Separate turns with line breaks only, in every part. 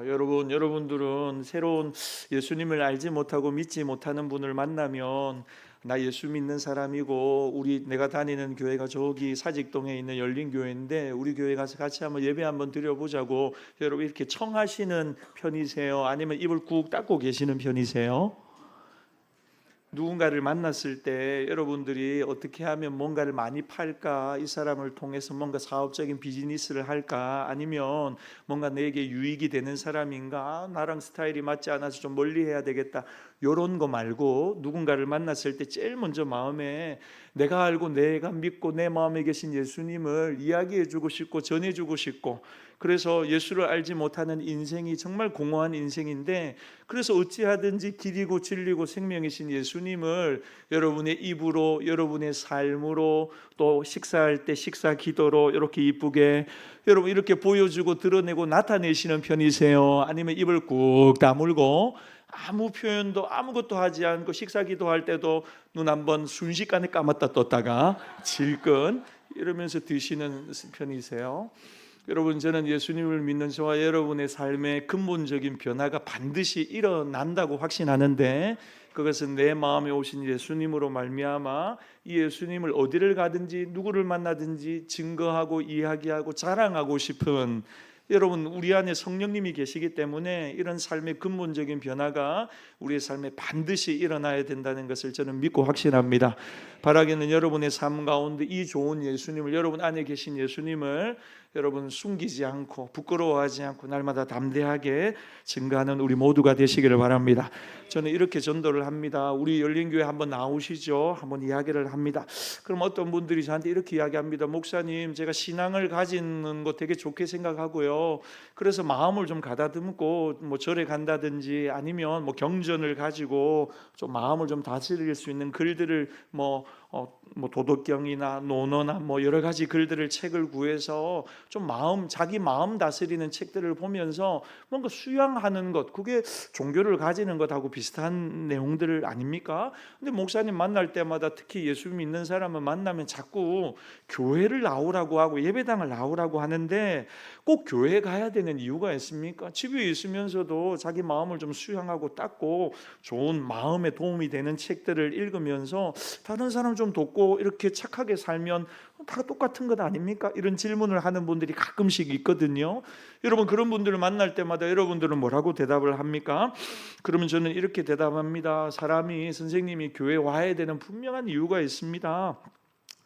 여러분들은 새로운 예수님을 알지 못하고 믿지 못하는 분을 만나면 나 예수 믿는 사람이고 내가 다니는 교회가 저기 사직동에 있는 열린교회인데 우리 교회 가서 같이 한번 예배 한번 드려보자고 여러분 이렇게 청하시는 편이세요? 아니면 입을 꾹 닫고 계시는 편이세요? 누군가를 만났을 때 여러분들이 어떻게 하면 뭔가를 많이 팔까, 이 사람을 통해서 뭔가 사업적인 비즈니스를 할까, 아니면 뭔가 내게 유익이 되는 사람인가, 나랑 스타일이 맞지 않아서 좀 멀리 해야 되겠다, 이런 거 말고 누군가를 만났을 때 제일 먼저 마음에 내가 알고 내가 믿고 내 마음에 계신 예수님을 이야기해 주고 싶고 전해 주고 싶고, 그래서 예수를 알지 못하는 인생이 정말 공허한 인생인데, 그래서 어찌하든지 길이고 진리고 생명이신 예수님을 여러분의 입으로, 여러분의 삶으로, 또 식사할 때 식사 기도로 이렇게 이쁘게 여러분 이렇게 보여주고 드러내고 나타내시는 편이세요? 아니면 입을 꾹 다물고 아무 표현도 아무것도 하지 않고 식사 기도할 때도 눈 한번 순식간에 감았다 떴다가 질끈 이러면서 드시는 편이세요? 여러분, 저는 예수님을 믿는 저와 여러분의 삶에 근본적인 변화가 반드시 일어난다고 확신하는데, 그것은 내 마음에 오신 예수님으로 말미암아 이 예수님을 어디를 가든지 누구를 만나든지 증거하고 이야기하고 자랑하고 싶은, 여러분 우리 안에 성령님이 계시기 때문에 이런 삶의 근본적인 변화가 우리의 삶에 반드시 일어나야 된다는 것을 저는 믿고 확신합니다. 바라기는 여러분의 삶 가운데 이 좋은 예수님을, 여러분 안에 계신 예수님을 여러분 숨기지 않고 부끄러워하지 않고 날마다 담대하게 증거하는 우리 모두가 되시기를 바랍니다. 저는 이렇게 전도를 합니다. 우리 열린교회 한번 나오시죠. 한번 이야기를 합니다. 그럼 어떤 분들이 저한테 이렇게 이야기합니다. 목사님, 제가 신앙을 가지는 거 되게 좋게 생각하고요, 그래서 마음을 좀 가다듬고 뭐 절에 간다든지 아니면 뭐 경전을 가지고 좀 마음을 좀 다스릴 수 있는 글들을 뭐 도덕경이나 논어나 뭐 여러 가지 글들을 책을 구해서 좀 자기 마음 다스리는 책들을 보면서 뭔가 수양하는 것, 그게 종교를 가지는 것하고 비슷한 내용들 아닙니까? 근데 목사님 만날 때마다 특히 예수 믿는 사람을 만나면 자꾸 교회를 나오라고 하고 예배당을 나오라고 하는데, 꼭 교회 가야 되는 이유가 있습니까? 집에 있으면서도 자기 마음을 좀 수양하고 닦고 좋은 마음에 도움이 되는 책들을 읽으면서 다른 사람 좀 돕고 이렇게 착하게 살면 다 똑같은 것 아닙니까? 이런 질문을 하는 분들이 가끔씩 있거든요. 여러분, 그런 분들을 만날 때마다 여러분들은 뭐라고 대답을 합니까? 그러면 저는 이렇게 대답합니다. 선생님이 교회에 와야 되는 분명한 이유가 있습니다.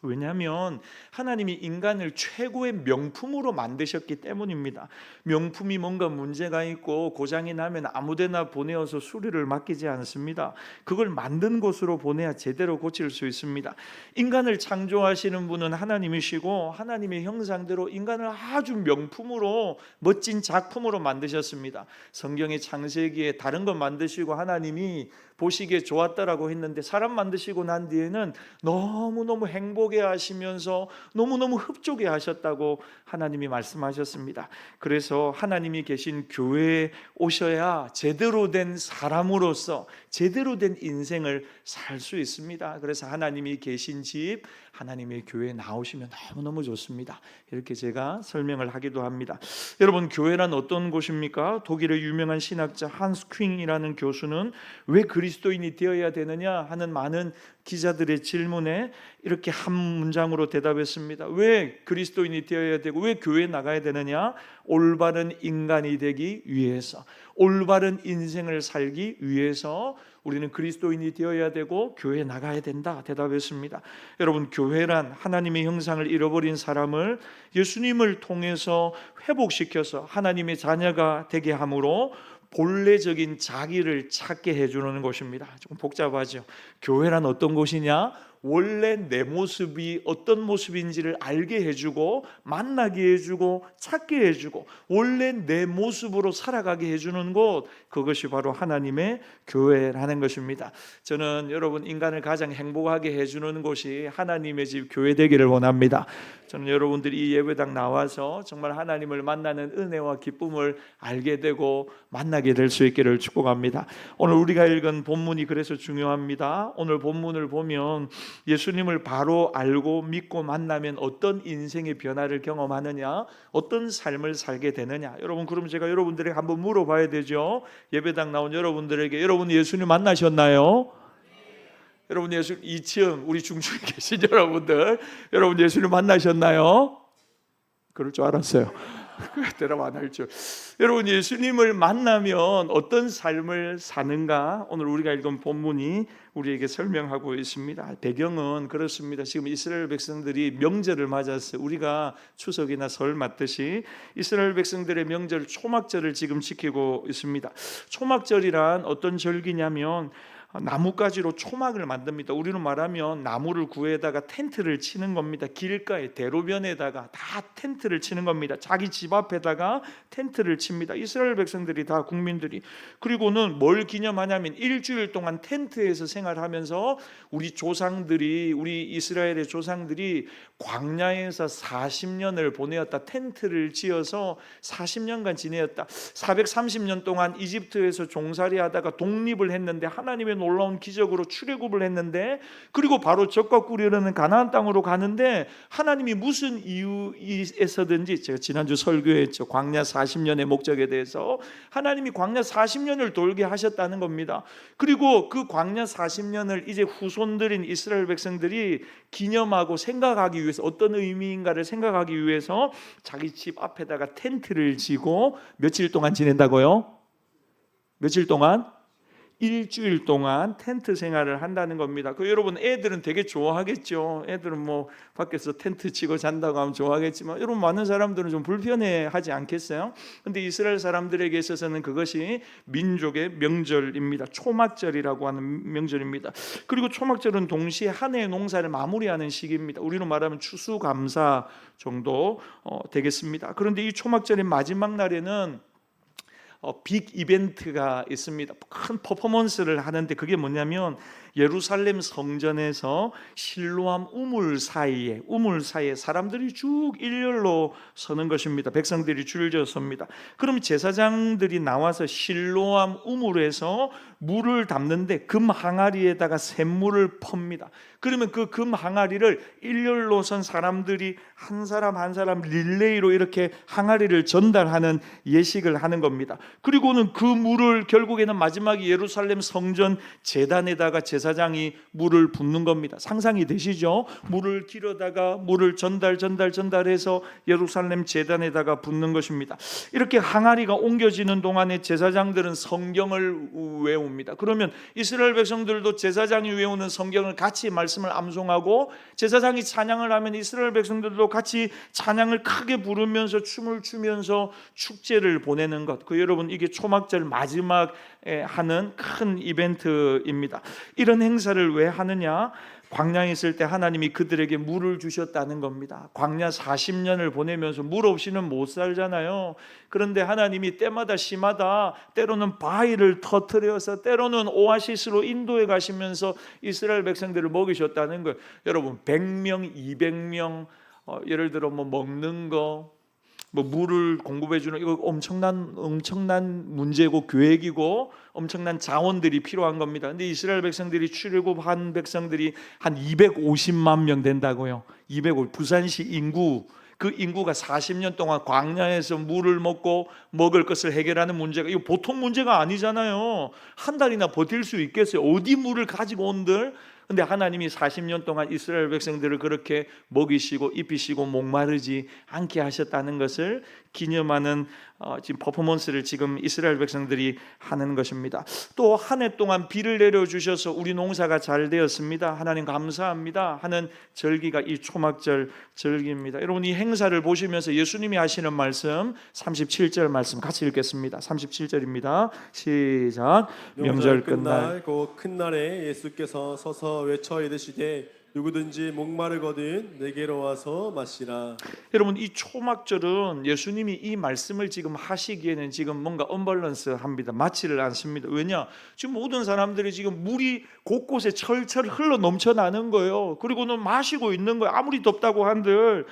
왜냐하면 하나님이 인간을 최고의 명품으로 만드셨기 때문입니다. 명품이 뭔가 문제가 있고 고장이 나면 아무데나 보내어서 수리를 맡기지 않습니다. 그걸 만든 곳으로 보내야 제대로 고칠 수 있습니다. 인간을 창조하시는 분은 하나님이시고 하나님의 형상대로 인간을 아주 명품으로 멋진 작품으로 만드셨습니다. 성경의 창세기에 다른 것 만드시고 하나님이 보시기에 좋았다라고 했는데, 사람 만드시고 난 뒤에는 너무너무 행복해 하시면서 너무너무 흡족해 하셨다고 하나님이 말씀하셨습니다. 그래서 하나님이 계신 교회에 오셔야 제대로 된 사람으로서 제대로 된 인생을 살 수 있습니다. 그래서 하나님이 계신 집, 하나님의 교회에 나오시면 너무너무 좋습니다. 이렇게 제가 설명을 하기도 합니다. 여러분, 교회란 어떤 곳입니까? 독일의 유명한 신학자 한스 퀸이라는 교수는 왜 그리스도인이 되어야 되느냐 하는 많은 기자들의 질문에 이렇게 한 문장으로 대답했습니다. 왜 그리스도인이 되어야 되고 왜 교회에 나가야 되느냐? 올바른 인간이 되기 위해서, 올바른 인생을 살기 위해서 우리는 그리스도인이 되어야 되고 교회에 나가야 된다 대답했습니다. 여러분, 교회란 하나님의 형상을 잃어버린 사람을 예수님을 통해서 회복시켜서 하나님의 자녀가 되게 함으로 본래적인 자기를 찾게 해주는 것입니다. 조금 복잡하죠. 교회란 어떤 곳이냐? 원래 내 모습이 어떤 모습인지를 알게 해주고 만나게 해주고 찾게 해주고 원래 내 모습으로 살아가게 해주는 곳, 그것이 바로 하나님의 교회라는 것입니다. 저는 여러분, 인간을 가장 행복하게 해주는 곳이 하나님의 집 교회 되기를 원합니다. 저는 여러분들이 이 예배당 나와서 정말 하나님을 만나는 은혜와 기쁨을 알게 되고 만나게 될 수 있기를 축복합니다. 오늘 우리가 읽은 본문이 그래서 중요합니다. 오늘 본문을 보면 예수님을 바로 알고 믿고 만나면 어떤 인생의 변화를 경험하느냐, 어떤 삶을 살게 되느냐. 여러분, 그럼 제가 여러분들에게 한번 물어봐야 되죠. 예배당 나온 여러분들에게, 여러분 예수님 만나셨나요? 여러분 예수 2층 우리 중심에 계신 여러분들, 여러분 예수님 만나셨나요? 그럴 줄 알았어요. 대답 안 할 줄. 여러분 예수님을 만나면 어떤 삶을 사는가? 오늘 우리가 읽은 본문이 우리에게 설명하고 있습니다. 배경은 그렇습니다. 지금 이스라엘 백성들이 명절을 맞았어요. 우리가 추석이나 설 맞듯이 이스라엘 백성들의 명절 초막절을 지금 지키고 있습니다. 초막절이란 어떤 절기냐면 나뭇가지로 초막을 만듭니다. 우리는 말하면 나무를 구해다가 텐트를 치는 겁니다. 길가에 대로변에다가 다 텐트를 치는 겁니다. 자기 집 앞에다가 텐트를 칩니다. 이스라엘 백성들이 다 국민들이. 그리고는 뭘 기념하냐면 일주일 동안 텐트에서 생활하면서 우리 조상들이, 우리 이스라엘의 조상들이 광야에서 40년을 보내었다. 텐트를 지어서 40년간 지내었다. 430년 동안 이집트에서 종살이하다가 독립을 했는데 하나님의 놀라운 기적으로 출애굽을 했는데, 그리고 바로 적과 꿀이 흐르는 가나안 땅으로 가는데 하나님이 무슨 이유에서든지, 제가 지난주 설교했죠. 광야 40년의 목적에 대해서 하나님이 광야 40년을 돌게 하셨다는 겁니다. 그리고 그 광야 40년을 이제 후손들인 이스라엘 백성들이 기념하고 생각하기 위해서, 어떤 의미인가를 생각하기 위해서 자기 집 앞에다가 텐트를 지고 며칠 동안 지낸다고요? 며칠 동안? 일주일 동안 텐트 생활을 한다는 겁니다. 그 여러분 애들은 되게 좋아하겠죠. 애들은 뭐 밖에서 텐트 치고 잔다고 하면 좋아하겠지만 여러분 많은 사람들은 좀 불편해하지 않겠어요? 근데 이스라엘 사람들에게 있어서는 그것이 민족의 명절입니다. 초막절이라고 하는 명절입니다. 그리고 초막절은 동시에 한 해의 농사를 마무리하는 시기입니다. 우리는 말하면 추수감사 정도 되겠습니다. 그런데 이 초막절의 마지막 날에는 빅 이벤트가 있습니다. 큰 퍼포먼스를 하는데 그게 뭐냐면 예루살렘 성전에서 실로암 우물 사이에 사람들이 쭉 일렬로 서는 것입니다. 백성들이 줄져 섭니다. 그럼 제사장들이 나와서 실로암 우물에서 물을 담는데 금 항아리에다가 샘물을 펍니다. 그러면 그 금 항아리를 일렬로 선 사람들이 한 사람 한 사람 릴레이로 이렇게 항아리를 전달하는 예식을 하는 겁니다. 그리고는 그 물을 결국에는 마지막에 예루살렘 성전 제단에다가 제사장이 물을 붓는 겁니다. 상상이 되시죠? 물을 길어다가 물을 전달해서 예루살렘 제단에다가 붓는 것입니다. 이렇게 항아리가 옮겨지는 동안에 제사장들은 성경을 외웁니다. 그러면 이스라엘 백성들도 제사장이 외우는 성경을 같이 말씀을 암송하고, 제사장이 찬양을 하면 이스라엘 백성들도 같이 찬양을 크게 부르면서 춤을 추면서 축제를 보내는 것. 그 여러분 이게 초막절 마지막에 하는 큰 이벤트입니다. 이런 행사를 왜 하느냐? 광야에 있을 때 하나님이 그들에게 물을 주셨다는 겁니다. 광야 40년을 보내면서 물 없이는 못 살잖아요. 그런데 하나님이 때마다 시마다 때로는 바위를 터뜨려서 때로는 오아시스로 인도에 가시면서 이스라엘 백성들을 먹이셨다는 거예요. 여러분 100명, 200명 예를 들어 뭐 먹는 거, 뭐 물을 공급해 주는, 이거 엄청난 문제고 계획이고 엄청난 자원들이 필요한 겁니다. 근데 이스라엘 백성들이 출애굽한 백성들이 한 250만 명 된다고요. 250. 부산시 인구, 그 인구가 40년 동안 광야에서 물을 먹고 먹을 것을 해결하는 문제가, 이거 보통 문제가 아니잖아요. 한 달이나 버틸 수 있겠어요? 어디 물을 가지고 온들? 근데 하나님이 40년 동안 이스라엘 백성들을 그렇게 먹이시고 입히시고 목마르지 않게 하셨다는 것을 기념하는 지금 퍼포먼스를 지금 이스라엘 백성들이 하는 것입니다. 또 한 해 동안 비를 내려주셔서 우리 농사가 잘 되었습니다, 하나님 감사합니다 하는 절기가 이 초막절 절기입니다. 여러분 이 행사를 보시면서 예수님이 하시는 말씀 37절 말씀 같이 읽겠습니다. 37절입니다. 시작. 명절 끝날
곧 큰 날에 예수께서 서서 외쳐 이르시되 누구든지 목마르거든 내게로 와서 마시라.
여러분 이 초막절은 예수님이 이 말씀을 지금 하시기에는 지금 뭔가 언밸런스합니다. 맞지를 않습니다. 왜냐? 지금 모든 사람들이 지금 물이 곳곳에 철철 흘러 넘쳐나는 거예요. 그리고는 마시고 있는 거예요. 아무리 덥다고 한들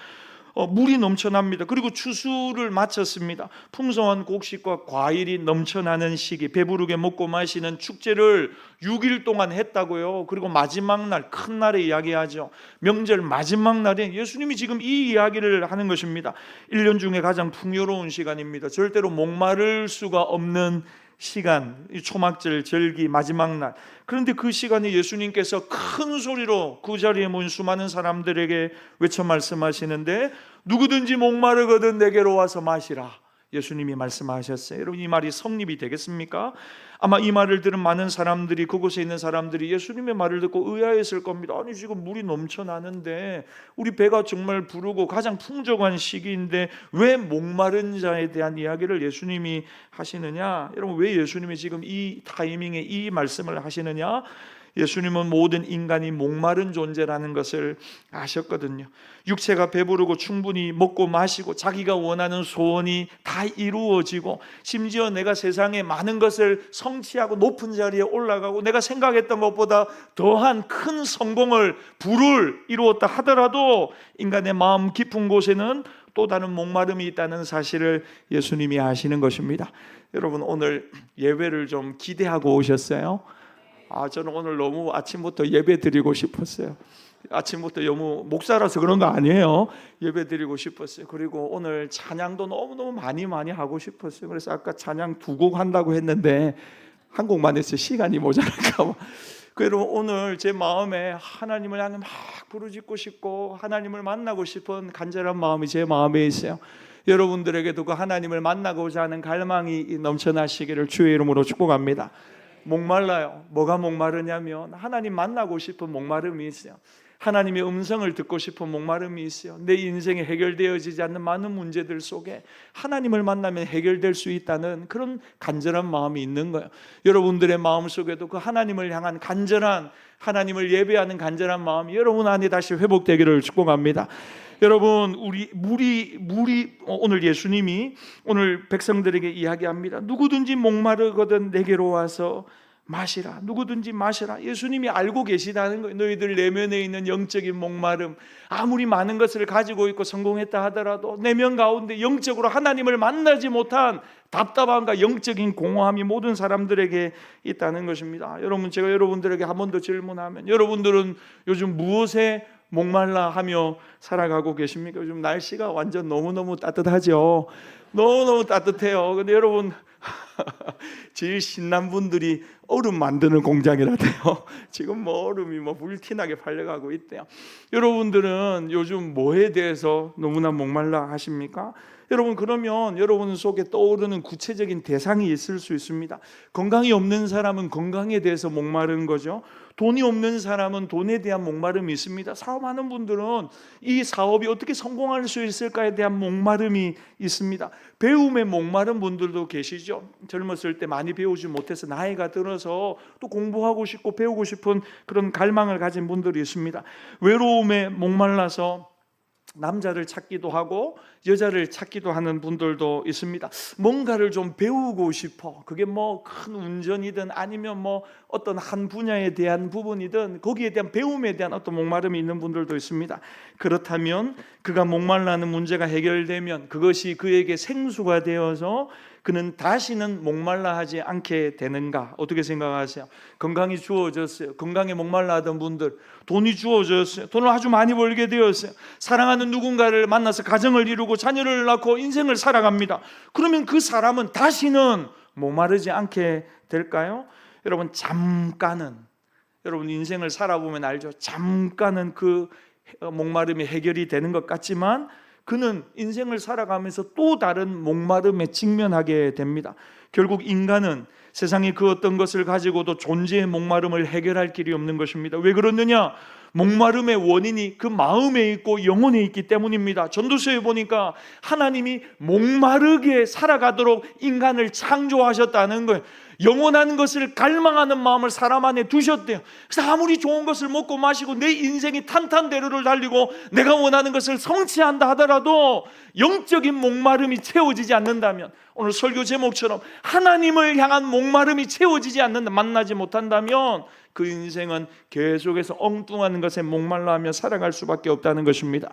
물이 넘쳐납니다. 그리고 추수를 마쳤습니다. 풍성한 곡식과 과일이 넘쳐나는 시기, 배부르게 먹고 마시는 축제를 6일 동안 했다고요. 그리고 마지막 날, 큰 날에 이야기하죠. 명절 마지막 날에 예수님이 지금 이 이야기를 하는 것입니다. 1년 중에 가장 풍요로운 시간입니다. 절대로 목마를 수가 없는 시간, 이 초막절 절기 마지막 날. 그런데 그 시간에 예수님께서 큰 소리로 그 자리에 모인 수많은 사람들에게 외쳐 말씀하시는데, 누구든지 목마르거든 내게로 와서 마시라, 예수님이 말씀하셨어요. 여러분, 이 말이 성립이 되겠습니까? 아마 이 말을 들은 많은 사람들이, 그곳에 있는 사람들이 예수님의 말을 듣고 의아했을 겁니다. 아니, 지금 물이 넘쳐나는데, 우리 배가 정말 부르고 가장 풍족한 시기인데 왜 목마른 자에 대한 이야기를 예수님이 하시느냐? 여러분, 왜 예수님이 지금 이 타이밍에 이 말씀을 하시느냐? 예수님은 모든 인간이 목마른 존재라는 것을 아셨거든요. 육체가 배부르고 충분히 먹고 마시고 자기가 원하는 소원이 다 이루어지고, 심지어 내가 세상에 많은 것을 성취하고 높은 자리에 올라가고 내가 생각했던 것보다 더한 큰 성공을, 부를 이루었다 하더라도 인간의 마음 깊은 곳에는 또 다른 목마름이 있다는 사실을 예수님이 아시는 것입니다. 여러분, 오늘 예배를 좀 기대하고 오셨어요? 저는 오늘 너무 아침부터 예배 드리고 싶었어요. 아침부터 너무 목사라서 그런 거 아니에요. 예배 드리고 싶었어요. 그리고 오늘 찬양도 너무너무 많이 하고 싶었어요. 그래서 아까 찬양 2곡 한다고 했는데 한 곡만 했어요. 시간이 모자랄까 봐. 그리고 오늘 제 마음에 하나님을 향해 막 부르짖고 싶고 하나님을 만나고 싶은 간절한 마음이 제 마음에 있어요. 여러분들에게도 그 하나님을 만나고자 하는 갈망이 넘쳐나시기를 주의 이름으로 축복합니다. 목말라요. 뭐가 목마르냐면 하나님 만나고 싶은 목마름이 있어요. 하나님의 음성을 듣고 싶은 목마름이 있어요. 내 인생에 해결되어지지 않는 많은 문제들 속에 하나님을 만나면 해결될 수 있다는 그런 간절한 마음이 있는 거예요. 여러분들의 마음속에도 그 하나님을 향한 간절한, 하나님을 예배하는 간절한 마음이 여러분 안에 다시 회복되기를 축복합니다. 여러분, 오늘 예수님이 오늘 백성들에게 이야기합니다. 누구든지 목마르거든 내게로 와서 마시라. 누구든지 마시라. 예수님이 알고 계시다는 거예요. 너희들 내면에 있는 영적인 목마름, 아무리 많은 것을 가지고 있고 성공했다 하더라도 내면 가운데 영적으로 하나님을 만나지 못한 답답함과 영적인 공허함이 모든 사람들에게 있다는 것입니다. 여러분, 제가 여러분들에게 한 번 더 질문하면, 여러분들은 요즘 무엇에 목말라 하며 살아가고 계십니까? 요즘 날씨가 완전 너무너무 따뜻하죠. 너무너무 따뜻해요. 근데 여러분, 제일 신난 분들이 얼음 만드는 공장이라대요. 지금 얼음이 불티나게 팔려가고 있대요. 여러분들은 요즘 뭐에 대해서 너무나 목말라 하십니까? 여러분, 그러면 여러분 속에 떠오르는 구체적인 대상이 있을 수 있습니다. 건강이 없는 사람은 건강에 대해서 목마른 거죠. 돈이 없는 사람은 돈에 대한 목마름이 있습니다. 사업하는 분들은 이 사업이 어떻게 성공할 수 있을까에 대한 목마름이 있습니다. 배움에 목마른 분들도 계시죠. 젊었을 때 많이 배우지 못해서 나이가 들어서 또 공부하고 싶고 배우고 싶은 그런 갈망을 가진 분들이 있습니다. 외로움에 목말라서 남자를 찾기도 하고 여자를 찾기도 하는 분들도 있습니다. 뭔가를 좀 배우고 싶어. 그게 큰 운전이든 아니면 어떤 한 분야에 대한 부분이든 거기에 대한 배움에 대한 어떤 목마름이 있는 분들도 있습니다. 그렇다면 그가 목말라는 문제가 해결되면 그것이 그에게 생수가 되어서 그는 다시는 목말라 하지 않게 되는가? 어떻게 생각하세요? 건강이 주어졌어요. 건강에 목말라 하던 분들, 돈이 주어졌어요. 돈을 아주 많이 벌게 되었어요. 사랑하는 누군가를 만나서 가정을 이루고 자녀를 낳고 인생을 살아갑니다. 그러면 그 사람은 다시는 목마르지 않게 될까요? 여러분, 잠깐은, 여러분 인생을 살아보면 알죠. 잠깐은 그 목마름이 해결이 되는 것 같지만 그는 인생을 살아가면서 또 다른 목마름에 직면하게 됩니다. 결국 인간은 세상의 그 어떤 것을 가지고도 존재의 목마름을 해결할 길이 없는 것입니다. 왜 그러느냐? 목마름의 원인이 그 마음에 있고 영혼에 있기 때문입니다. 전도서에 보니까 하나님이 목마르게 살아가도록 인간을 창조하셨다는 거예요. 영원한 것을 갈망하는 마음을 사람 안에 두셨대요. 그래서 아무리 좋은 것을 먹고 마시고 내 인생이 탄탄대로를 달리고 내가 원하는 것을 성취한다 하더라도 영적인 목마름이 채워지지 않는다면, 오늘 설교 제목처럼 하나님을 향한 목마름이 채워지지 않는다, 만나지 못한다면 그 인생은 계속해서 엉뚱한 것에 목말라하며 살아갈 수밖에 없다는 것입니다.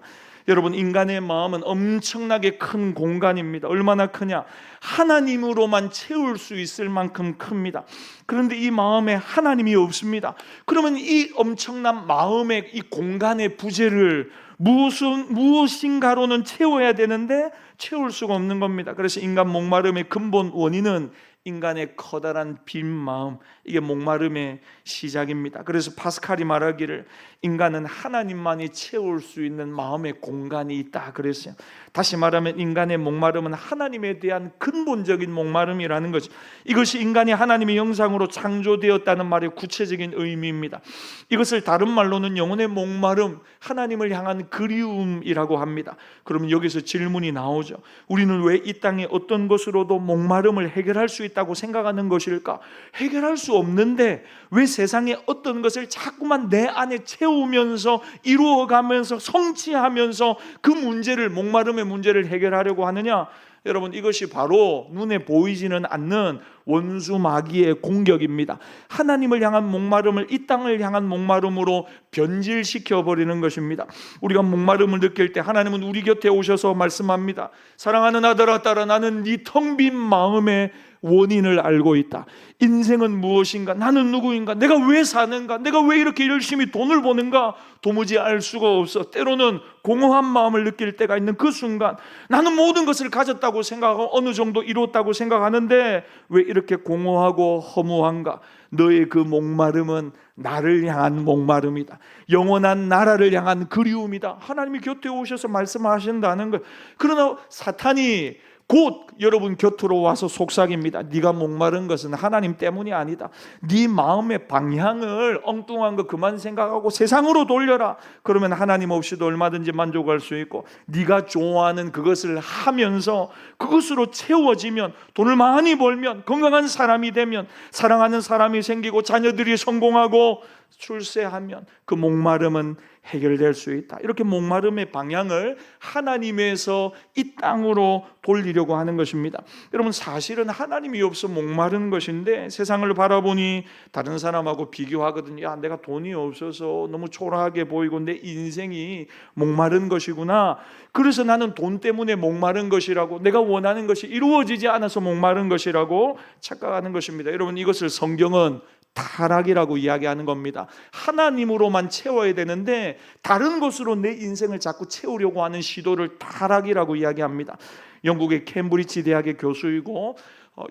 여러분, 인간의 마음은 엄청나게 큰 공간입니다. 얼마나 크냐? 하나님으로만 채울 수 있을 만큼 큽니다. 그런데 이 마음에 하나님이 없습니다. 그러면 이 엄청난 마음의 이 공간의 부재를 무엇인가로는 채워야 되는데 채울 수가 없는 겁니다. 그래서 인간 목마름의 근본 원인은 인간의 커다란 빈 마음, 이게 목마름의 시작입니다. 그래서 파스칼이 말하기를 인간은 하나님만이 채울 수 있는 마음의 공간이 있다 그랬어요. 다시 말하면 인간의 목마름은 하나님에 대한 근본적인 목마름이라는 거죠. 이것이 인간이 하나님의 형상으로 창조되었다는 말의 구체적인 의미입니다. 이것을 다른 말로는 영혼의 목마름, 하나님을 향한 그리움이라고 합니다. 그러면 여기서 질문이 나오죠. 우리는 왜 이 땅에 어떤 것으로도 목마름을 해결할 수 있다고 생각하는 것일까? 해결할 수 없는데 왜 세상에 어떤 것을 자꾸만 내 안에 채우면서 이루어가면서 성취하면서 그 문제를, 목마름의 문제를 해결하려고 하느냐? 여러분, 이것이 바로 눈에 보이지는 않는 원수 마귀의 공격입니다. 하나님을 향한 목마름을 이 땅을 향한 목마름으로 변질시켜 버리는 것입니다. 우리가 목마름을 느낄 때 하나님은 우리 곁에 오셔서 말씀합니다. 사랑하는 아들아 딸아, 나는 네 텅 빈 마음의 원인을 알고 있다. 인생은 무엇인가? 나는 누구인가? 내가 왜 사는가? 내가 왜 이렇게 열심히 돈을 버는가? 도무지 알 수가 없어. 때로는 공허한 마음을 느낄 때가 있는 그 순간, 나는 모든 것을 가졌다고 생각하고 어느 정도 이뤘다고 생각하는데 왜 이렇게 공허하고 허무한가? 너의 그 목마름은 나를 향한 목마름이다. 영원한 나라를 향한 그리움이다. 하나님이 곁에 오셔서 말씀하신다는 것. 그러나 사탄이 곧 여러분 곁으로 와서 속삭입니다. 네가 목마른 것은 하나님 때문이 아니다. 네 마음의 방향을 엉뚱한 거 그만 생각하고 세상으로 돌려라. 그러면 하나님 없이도 얼마든지 만족할 수 있고, 네가 좋아하는 그것을 하면서 그것으로 채워지면, 돈을 많이 벌면, 건강한 사람이 되면, 사랑하는 사람이 생기고 자녀들이 성공하고 출세하면 그 목마름은 해결될 수 있다. 이렇게 목마름의 방향을 하나님에서 이 땅으로 돌리려고 하는 것입니다. 여러분, 사실은 하나님이 없어 목마른 것인데 세상을 바라보니 다른 사람하고 비교하거든요. 야, 내가 돈이 없어서 너무 초라하게 보이고 내 인생이 목마른 것이구나. 그래서 나는 돈 때문에 목마른 것이라고, 내가 원하는 것이 이루어지지 않아서 목마른 것이라고 착각하는 것입니다. 여러분, 이것을 성경은 타락이라고 이야기하는 겁니다. 하나님으로만 채워야 되는데 다른 것으로 내 인생을 자꾸 채우려고 하는 시도를 타락이라고 이야기합니다. 영국의 캠브리지 대학의 교수이고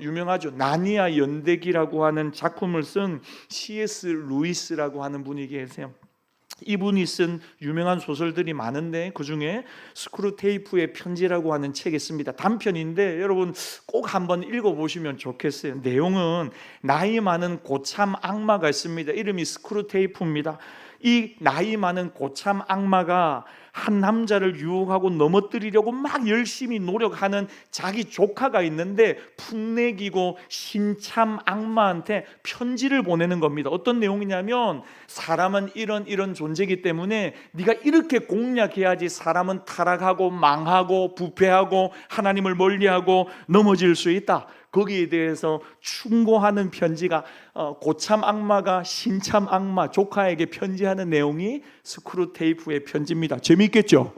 유명하죠. 나니아 연대기라고 하는 작품을 쓴 C.S. 루이스라고 하는 분이 계세요. 이분이 쓴 유명한 소설들이 많은데 그중에 스크루테이프의 편지라고 하는 책이 있습니다. 단편인데 여러분 꼭 한번 읽어보시면 좋겠어요. 내용은 나이 많은 고참 악마가 있습니다. 이름이 스크루테이프입니다. 이 나이 많은 고참 악마가 한 남자를 유혹하고 넘어뜨리려고 막 열심히 노력하는 자기 조카가 있는데 풋내기고 신참 악마한테 편지를 보내는 겁니다. 어떤 내용이냐면, 사람은 이런 존재이기 때문에 네가 이렇게 공략해야지 사람은 타락하고 망하고 부패하고 하나님을 멀리하고 넘어질 수 있다. 거기에 대해서 충고하는 편지가 고참 악마가 신참 악마 조카에게 편지하는 내용이 스크루테이프의 편지입니다. 재미있겠죠?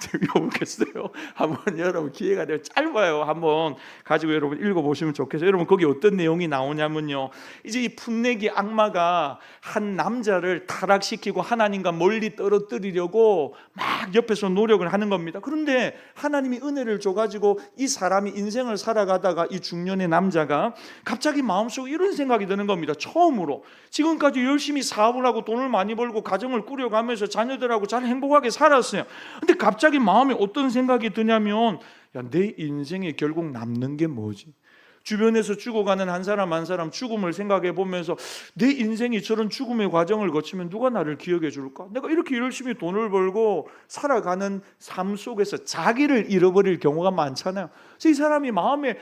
재미없겠어요? 한번 여러분 기회가 되면 짧아요. 한번 가지고 여러분 읽어보시면 좋겠어요. 여러분 거기 어떤 내용이 나오냐면요, 이제 이 풋내기 악마가 한 남자를 타락시키고 하나님과 멀리 떨어뜨리려고 막 옆에서 노력을 하는 겁니다. 그런데 하나님이 은혜를 줘가지고 이 사람이 인생을 살아가다가 이 중년의 남자가 갑자기 마음속에 이런 생각이 드는 겁니다. 처음으로 지금까지 열심히 사업을 하고 돈을 많이 벌고 가정을 꾸려가면서 자녀들하고 잘 행복하게 살았어요. 근데 갑자기 마음에 어떤 생각이 드냐면, 야, 내 인생에 결국 남는 게 뭐지? 주변에서 죽어가는 한 사람 한 사람 죽음을 생각해 보면서 내 인생이 저런 죽음의 과정을 거치면 누가 나를 기억해 줄까? 내가 이렇게 열심히 돈을 벌고 살아가는 삶 속에서 자기를 잃어버릴 경우가 많잖아요. 그래서 이 사람이 마음에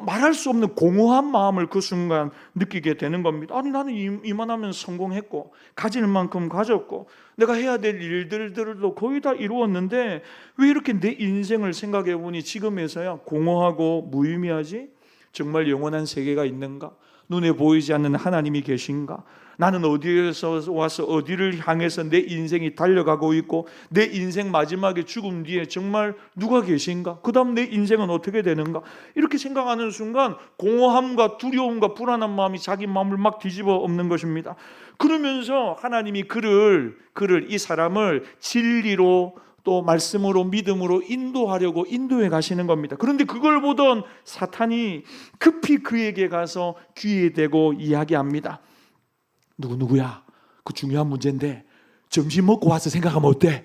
말할 수 없는 공허한 마음을 그 순간 느끼게 되는 겁니다. 아니, 나는 이만하면 성공했고 가질 만큼 가졌고 내가 해야 될 일들도 거의 다 이루었는데 왜 이렇게 내 인생을 생각해 보니 지금에서야 공허하고 무의미하지? 정말 영원한 세계가 있는가? 눈에 보이지 않는 하나님이 계신가? 나는 어디에서 와서 어디를 향해서 내 인생이 달려가고 있고 내 인생 마지막에 죽음 뒤에 정말 누가 계신가? 그 다음 내 인생은 어떻게 되는가? 이렇게 생각하는 순간 공허함과 두려움과 불안한 마음이 자기 마음을 막 뒤집어 엎는 것입니다. 그러면서 하나님이 이 사람을 진리로 또 말씀으로 믿음으로 인도하려고 인도해 가시는 겁니다. 그런데 그걸 보던 사탄이 급히 그에게 가서 귀에 대고 이야기합니다. 누구야? 그 중요한 문제인데 점심 먹고 와서 생각하면 어때?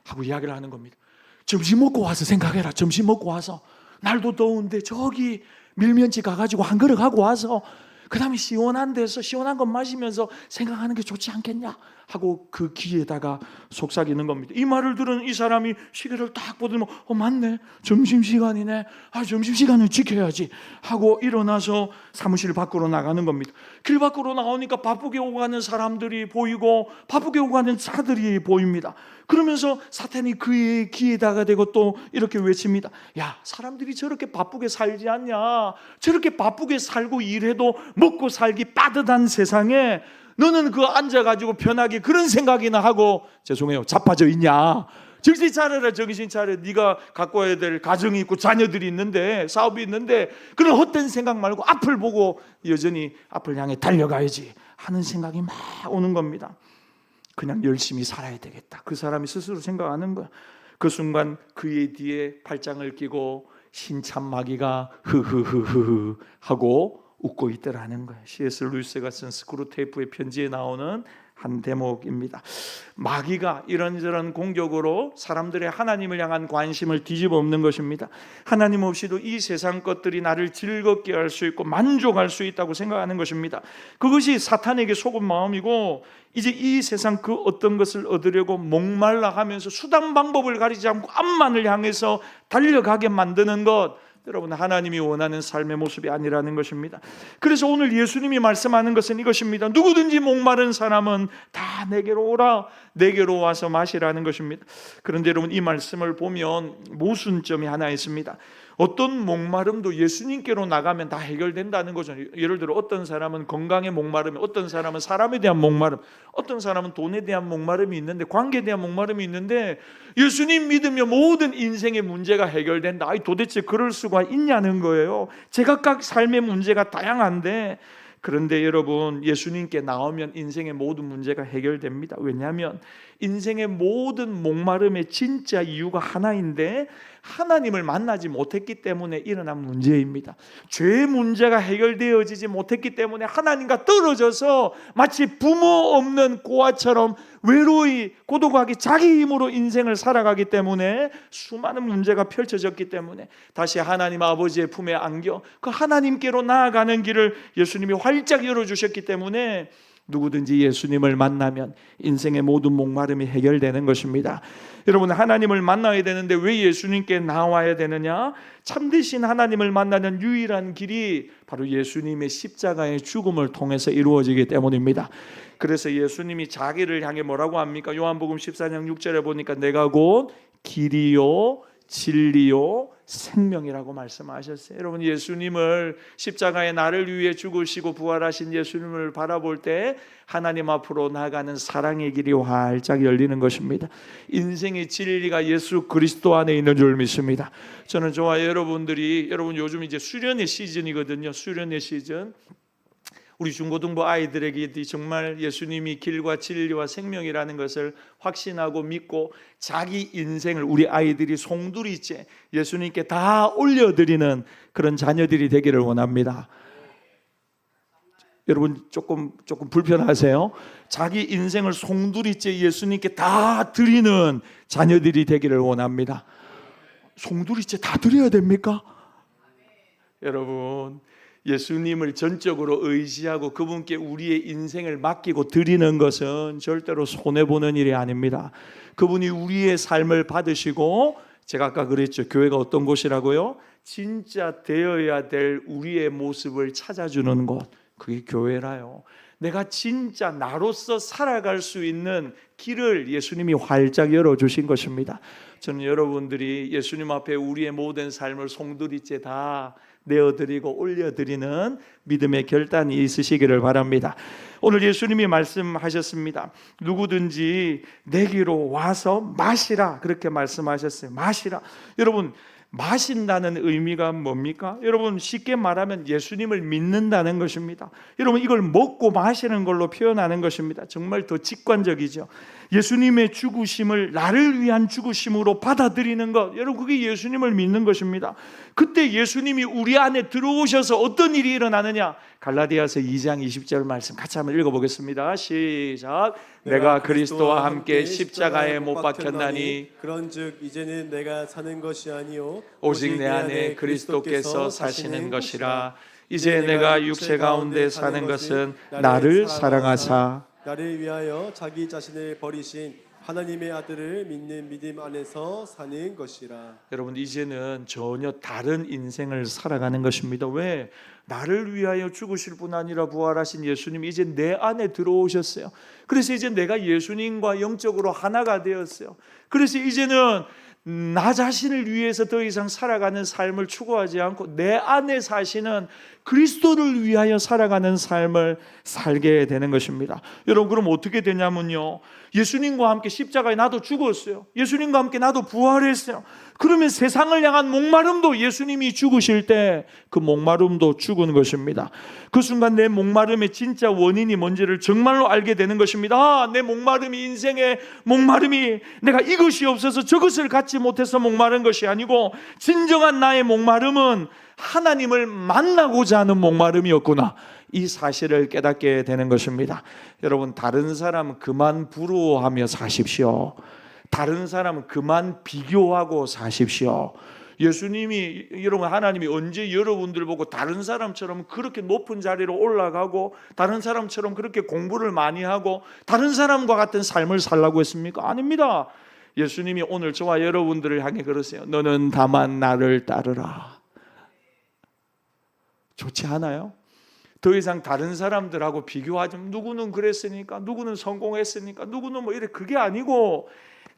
하고 이야기를 하는 겁니다. 점심 먹고 와서 생각해라. 점심 먹고 와서 날도 더운데 저기 밀면집 가가지고 한 그릇 하고 와서 그 다음에 시원한 데서 시원한 것 마시면서 생각하는 게 좋지 않겠냐 하고 그 귀에다가 속삭이는 겁니다. 이 말을 들은 이 사람이 시계를 딱 보더니 맞네, 점심시간이네, 점심시간을 지켜야지 하고 일어나서 사무실 밖으로 나가는 겁니다. 길 밖으로 나오니까 바쁘게 오가는 사람들이 보이고 바쁘게 오가는 차들이 보입니다. 그러면서 사탄이 그의 귀에다가 대고 또 이렇게 외칩니다. 야, 사람들이 저렇게 바쁘게 살지 않냐? 저렇게 바쁘게 살고 일해도 먹고 살기 빠듯한 세상에 너는 그 앉아가지고 편하게 그런 생각이나 하고 죄송해요 자빠져 있냐? 정신 차려라, 정신 차려. 네가 갖고 와야 될 가정이 있고 자녀들이 있는데 사업이 있는데 그런 헛된 생각 말고 앞을 보고 여전히 앞을 향해 달려가야지 하는 생각이 막 오는 겁니다. 그냥 열심히 살아야 되겠다, 그 사람이 스스로 생각하는 거야. 그 순간 그의 뒤에 팔짱을 끼고 신참 마귀가 흐흐흐흐 하고 웃고 있더라는 거예요. C.S. 루이스가 쓴 스크루테이프의 편지에 나오는 한 대목입니다. 마귀가 이런저런 공격으로 사람들의 하나님을 향한 관심을 뒤집어 엎는 것입니다. 하나님 없이도 이 세상 것들이 나를 즐겁게 할 수 있고 만족할 수 있다고 생각하는 것입니다. 그것이 사탄에게 속은 마음이고 이제 이 세상 그 어떤 것을 얻으려고 목말라 하면서 수단 방법을 가리지 않고 앞만을 향해서 달려가게 만드는 것, 여러분, 하나님이 원하는 삶의 모습이 아니라는 것입니다. 그래서 오늘 예수님이 말씀하는 것은 이것입니다. 누구든지 목마른 사람은 다 내게로 오라, 내게로 와서 마시라는 것입니다. 그런데 여러분, 이 말씀을 보면 모순점이 하나 있습니다. 어떤 목마름도 예수님께로 나가면 다 해결된다는 거죠. 예를 들어 어떤 사람은 건강에 목마름이, 어떤 사람은 사람에 대한 목마름, 어떤 사람은 돈에 대한 목마름이 있는데, 관계에 대한 목마름이 있는데 예수님 믿으면 모든 인생의 문제가 해결된다. 도대체 그럴 수가 있냐는 거예요. 제각각 삶의 문제가 다양한데, 그런데 여러분, 예수님께 나오면 인생의 모든 문제가 해결됩니다. 왜냐하면 인생의 모든 목마름의 진짜 이유가 하나인데 하나님을 만나지 못했기 때문에 일어난 문제입니다. 죄의 문제가 해결되어지지 못했기 때문에 하나님과 떨어져서 마치 부모 없는 고아처럼 외로이 고독하게 자기 힘으로 인생을 살아가기 때문에 수많은 문제가 펼쳐졌기 때문에 다시 하나님 아버지의 품에 안겨 그 하나님께로 나아가는 길을 예수님이 활짝 열어주셨기 때문에 누구든지 예수님을 만나면 인생의 모든 목마름이 해결되는 것입니다. 여러분, 하나님을 만나야 되는데 왜 예수님께 나와야 되느냐? 참되신 하나님을 만나는 유일한 길이 바로 예수님의 십자가의 죽음을 통해서 이루어지기 때문입니다. 그래서 예수님이 자기를 향해 뭐라고 합니까? 요한복음 14장 6절에 보니까 내가 곧 길이요 진리요 생명이라고 말씀하셨어요. 여러분, 예수님을, 십자가에 나를 위해 죽으시고 부활하신 예수님을 바라볼 때 하나님 앞으로 나아가는 사랑의 길이 활짝 열리는 것입니다. 인생의 진리가 예수 그리스도 안에 있는 줄 믿습니다. 저는 저와 여러분들이, 여러분 요즘 이제 수련의 시즌이거든요. 수련의 시즌. 우리 중고등부 아이들에게 정말 예수님이 길과 진리와 생명이라는 것을 확신하고 믿고 자기 인생을 우리 아이들이 송두리째 예수님께 다 올려드리는 그런 자녀들이 되기를 원합니다. 여러분 조금 불편하세요? 자기 인생을 송두리째 예수님께 다 드리는 자녀들이 되기를 원합니다. 송두리째 다 드려야 됩니까? 여러분, 예수님을 전적으로 의지하고 그분께 우리의 인생을 맡기고 드리는 것은 절대로 손해보는 일이 아닙니다. 그분이 우리의 삶을 받으시고, 제가 아까 그랬죠, 교회가 어떤 곳이라고요? 진짜 되어야 될 우리의 모습을 찾아주는 곳, 그게 교회라요. 내가 진짜 나로서 살아갈 수 있는 길을 예수님이 활짝 열어주신 것입니다. 저는 여러분들이 예수님 앞에 우리의 모든 삶을 송두리째 다 내어드리고 올려드리는 믿음의 결단이 있으시기를 바랍니다. 오늘 예수님이 말씀하셨습니다. 누구든지 내게로 와서 마시라, 그렇게 말씀하셨어요. 마시라. 여러분, 마신다는 의미가 뭡니까? 여러분, 쉽게 말하면 예수님을 믿는다는 것입니다. 여러분, 이걸 먹고 마시는 걸로 표현하는 것입니다. 정말 더 직관적이죠. 예수님의 죽으심을 나를 위한 죽으심으로 받아들이는 것, 여러분, 그게 예수님을 믿는 것입니다. 그때 예수님이 우리 안에 들어오셔서 어떤 일이 일어나느냐? 갈라디아서 2장 20절 말씀 같이 한번 읽어보겠습니다. 시작. 내가 그리스도와 함께 십자가에 못 박혔나니
그런즉 이제는 내가 사는 것이 아니요
오직 내 안에 그리스도께서 사시는 것이라. 이제 내가 육체 가운데 사는 것은 나를 사랑하사
나를 위하여 자기 자신을 버리신 하나님의 아들을 믿는 믿음 안에서 사는 것이라.
여러분, 이제는 전혀 다른 인생을 살아가는 것입니다. 왜? 나를 위하여 죽으실 뿐 아니라 부활하신 예수님이 이제 내 안에 들어오셨어요. 그래서 이제 내가 예수님과 영적으로 하나가 되었어요. 그래서 이제는 나 자신을 위해서 더 이상 살아가는 삶을 추구하지 않고 내 안에 사시는 그리스도를 위하여 살아가는 삶을 살게 되는 것입니다. 여러분, 그럼 어떻게 되냐면요, 예수님과 함께 십자가에 나도 죽었어요. 예수님과 함께 나도 부활했어요. 그러면 세상을 향한 목마름도 예수님이 죽으실 때 그 목마름도 죽은 것입니다. 그 순간 내 목마름의 진짜 원인이 뭔지를 정말로 알게 되는 것입니다. 아, 내 목마름이, 인생의 목마름이 내가 이것이 없어서 저것을 갖지 못해서 목마른 것이 아니고 진정한 나의 목마름은 하나님을 만나고자 하는 목마름이었구나, 이 사실을 깨닫게 되는 것입니다. 여러분, 다른 사람 그만 부러워하며 사십시오. 다른 사람 그만 비교하고 사십시오. 예수님이, 여러분, 하나님이 언제 여러분들 보고 다른 사람처럼 그렇게 높은 자리로 올라가고 다른 사람처럼 그렇게 공부를 많이 하고 다른 사람과 같은 삶을 살라고 했습니까? 아닙니다. 예수님이 오늘 저와 여러분들을 향해 그러세요. 너는 다만 나를 따르라. 좋지 않아요? 더 이상 다른 사람들하고 비교하지, 누구는 그랬으니까, 누구는 성공했으니까, 누구는 뭐 이래, 그게 아니고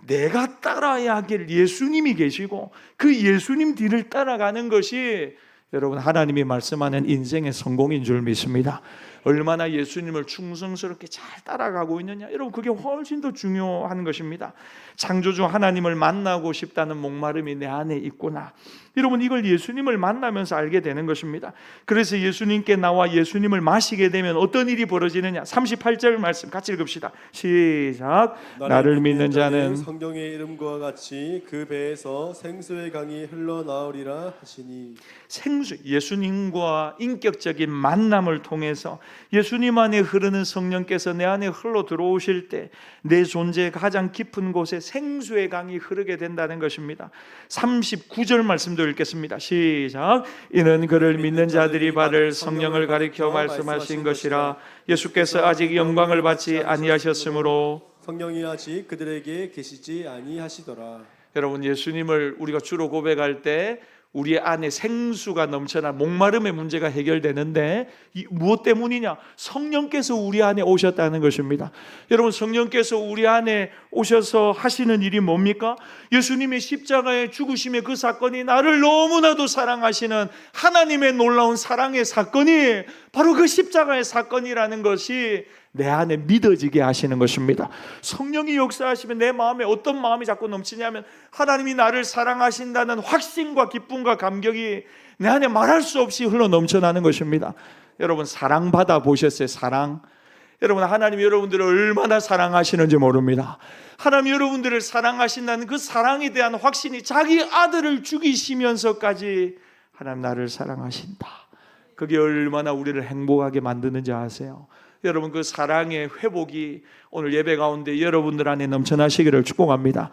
내가 따라야 할 예수님이 계시고 그 예수님 뒤를 따라가는 것이 여러분, 하나님이 말씀하는 인생의 성공인 줄 믿습니다. 얼마나 예수님을 충성스럽게 잘 따라가고 있느냐, 여러분, 그게 훨씬 더 중요한 것입니다. 창조주 하나님을 만나고 싶다는 목마름이 내 안에 있구나, 여러분, 이걸 예수님을 만나면서 알게 되는 것입니다. 그래서 예수님께 나와 예수님을 마시게 되면 어떤 일이 벌어지느냐? 38절 말씀 같이 읽읍시다. 시작. 나를 믿는 자는
성경의 이름과 같이 그 배에서 생수의 강이 흘러나오리라 하시니.
생수, 예수님과 인격적인 만남을 통해서 예수님 안에 흐르는 성령께서 내 안에 흘러 들어오실 때 내 존재의 가장 깊은 곳에 생수의 강이 흐르게 된다는 것입니다. 39절 말씀도 읽겠습니다. 시작. 이는 그를 믿는 자들이 받을 성령을 가리켜 말씀하신 것이라. 예수께서 아직 영광을 받지 아니하셨으므로
성령이 아직 그들에게 계시지 아니하시더라.
여러분, 예수님을 우리가 주로 고백할 때 우리 안에 생수가 넘쳐나 목마름의 문제가 해결되는데 무엇 때문이냐? 성령께서 우리 안에 오셨다는 것입니다. 여러분, 성령께서 우리 안에 오셔서 하시는 일이 뭡니까? 예수님의 십자가의 죽으심의 그 사건이 나를 너무나도 사랑하시는 하나님의 놀라운 사랑의 사건이 바로 그 십자가의 사건이라는 것이 내 안에 믿어지게 하시는 것입니다. 성령이 역사하시면 내 마음에 어떤 마음이 자꾸 넘치냐면 하나님이 나를 사랑하신다는 확신과 기쁨과 감격이 내 안에 말할 수 없이 흘러 넘쳐나는 것입니다. 여러분, 사랑받아 보셨어요? 사랑. 여러분, 하나님이 여러분들을 얼마나 사랑하시는지 모릅니다. 하나님 여러분들을 사랑하신다는 그 사랑에 대한 확신이, 자기 아들을 죽이시면서까지 하나님 나를 사랑하신다, 그게 얼마나 우리를 행복하게 만드는지 아세요? 여러분, 그 사랑의 회복이 오늘 예배 가운데 여러분들 안에 넘쳐나시기를 축복합니다.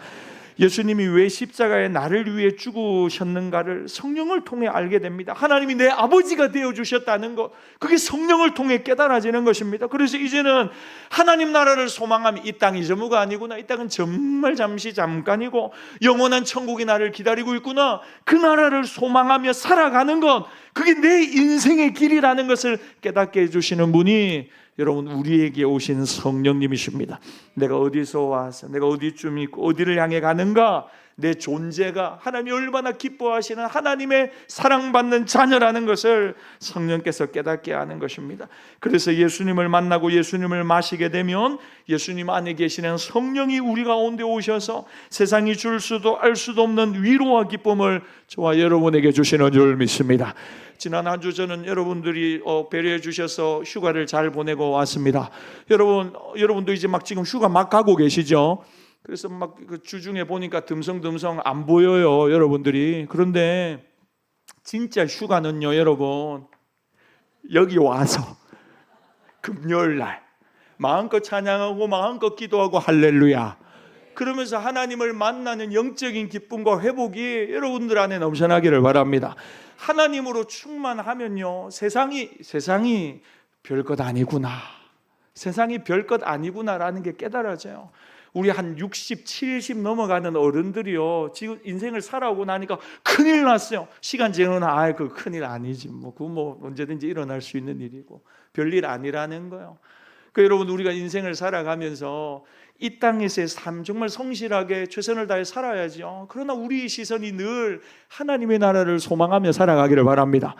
예수님이 왜 십자가에 나를 위해 죽으셨는가를 성령을 통해 알게 됩니다. 하나님이 내 아버지가 되어주셨다는 것, 그게 성령을 통해 깨달아지는 것입니다. 그래서 이제는 하나님 나라를 소망하며 이 땅이 전부가 아니구나, 이 땅은 정말 잠시 잠깐이고 영원한 천국이 나를 기다리고 있구나, 그 나라를 소망하며 살아가는 것, 그게 내 인생의 길이라는 것을 깨닫게 해주시는 분이 여러분, 우리에게 오신 성령님이십니다. 내가 어디서 와서, 내가 어디쯤 있고 어디를 향해 가는가, 내 존재가 하나님이 얼마나 기뻐하시는 하나님의 사랑받는 자녀라는 것을 성령께서 깨닫게 하는 것입니다. 그래서 예수님을 만나고 예수님을 마시게 되면 예수님 안에 계시는 성령이 우리 가운데 오셔서 세상이 줄 수도 알 수도 없는 위로와 기쁨을 저와 여러분에게 주시는 줄 믿습니다. 지난 한 주 저는 여러분들이 배려해 주셔서 휴가를 잘 보내고 왔습니다. 여러분도 이제 막 지금 휴가 막 가고 계시죠? 그래서 막 그 주중에 보니까 듬성듬성 안 보여요, 여러분들이. 그런데 진짜 휴가는요, 여러분, 여기 와서 금요일 날 마음껏 찬양하고 마음껏 기도하고 할렐루야 그러면서 하나님을 만나는 영적인 기쁨과 회복이 여러분들 안에 넘쳐나기를 바랍니다. 하나님으로 충만하면요, 세상이 별것 아니구나, 세상이 별것 아니구나라는 게 깨달아져요. 우리 한 60, 70 넘어가는 어른들이요, 지금 인생을 살아오고 나니까 큰일 났어요. 시간 지나면 그 큰일 아니지, 그거 언제든지 일어날 수 있는 일이고 별일 아니라는 거예요. 여러분, 우리가 인생을 살아가면서 이 땅에서의 삶 정말 성실하게 최선을 다해 살아야죠. 그러나 우리 시선이 늘 하나님의 나라를 소망하며 살아가기를 바랍니다.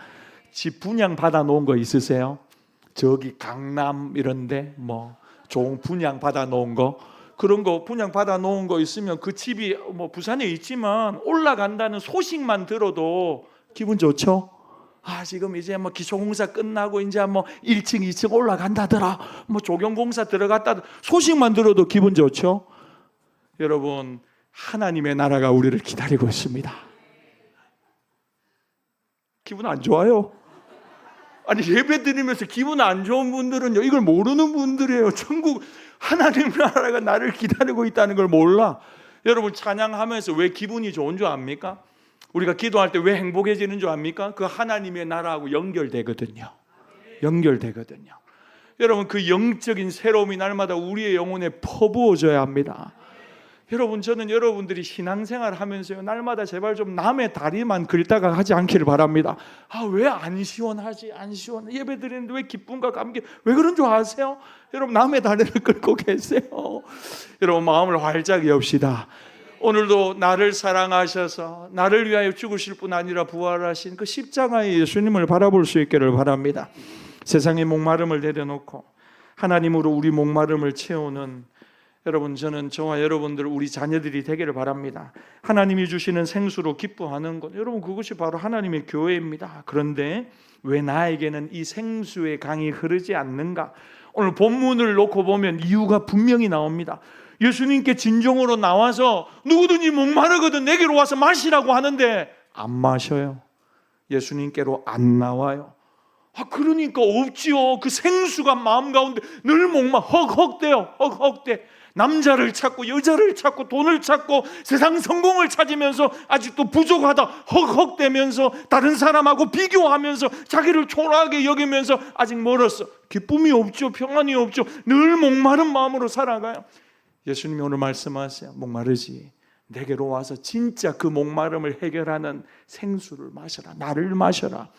집 분양 받아 놓은 거 있으세요? 저기 강남 이런데 좋은 분양 받아 놓은 거, 그런 거 분양 받아 놓은 거 있으면 그 집이 부산에 있지만 올라간다는 소식만 들어도 기분 좋죠? 지금 이제 기초공사 끝나고 이제 1층, 2층 올라간다더라, 조경공사 들어갔다, 소식만 들어도 기분 좋죠? 여러분, 하나님의 나라가 우리를 기다리고 있습니다. 기분 안 좋아요? 아니, 예배 드리면서 기분 안 좋은 분들은요, 이걸 모르는 분들이에요. 천국 하나님 나라가 나를 기다리고 있다는 걸 몰라. 여러분, 찬양하면서 왜 기분이 좋은 줄 압니까? 우리가 기도할 때 왜 행복해지는 줄 압니까? 그 하나님의 나라하고 연결되거든요. 여러분, 그 영적인 새로움이 날마다 우리의 영혼에 퍼부어져야 합니다. 여러분, 저는 여러분들이 신앙생활 하면서요, 날마다 제발 좀 남의 다리만 긁다가 하지 않기를 바랍니다. 왜 안 시원하지? 안 시원해. 예배 드리는데 왜 기쁨과 감기, 왜 그런 줄 아세요? 여러분, 남의 다리를 긁고 계세요. 여러분, 마음을 활짝 엽시다. 오늘도 나를 사랑하셔서 나를 위하여 죽으실 뿐 아니라 부활하신 그 십자가의 예수님을 바라볼 수 있기를 바랍니다. 세상의 목마름을 내려놓고 하나님으로 우리 목마름을 채우는 여러분, 저는 저와 여러분들, 우리 자녀들이 되기를 바랍니다. 하나님이 주시는 생수로 기뻐하는 것, 여러분, 그것이 바로 하나님의 교회입니다. 그런데 왜 나에게는 이 생수의 강이 흐르지 않는가? 오늘 본문을 놓고 보면 이유가 분명히 나옵니다. 예수님께 진정으로 나와서 누구든지 목마르거든 내게로 와서 마시라고 하는데 안 마셔요. 예수님께로 안 나와요. 그러니까 없지요. 그 생수가 마음 가운데 늘 헉헉대요. 남자를 찾고 여자를 찾고 돈을 찾고 세상 성공을 찾으면서 아직도 부족하다 헉헉대면서 다른 사람하고 비교하면서 자기를 초라하게 여기면서 아직 멀었어. 기쁨이 없죠. 평안이 없죠. 늘 목마른 마음으로 살아가요. 예수님이 오늘 말씀하세요. 목마르지, 내게로 와서 진짜 그 목마름을 해결하는 생수를 마셔라. 나를 마셔라.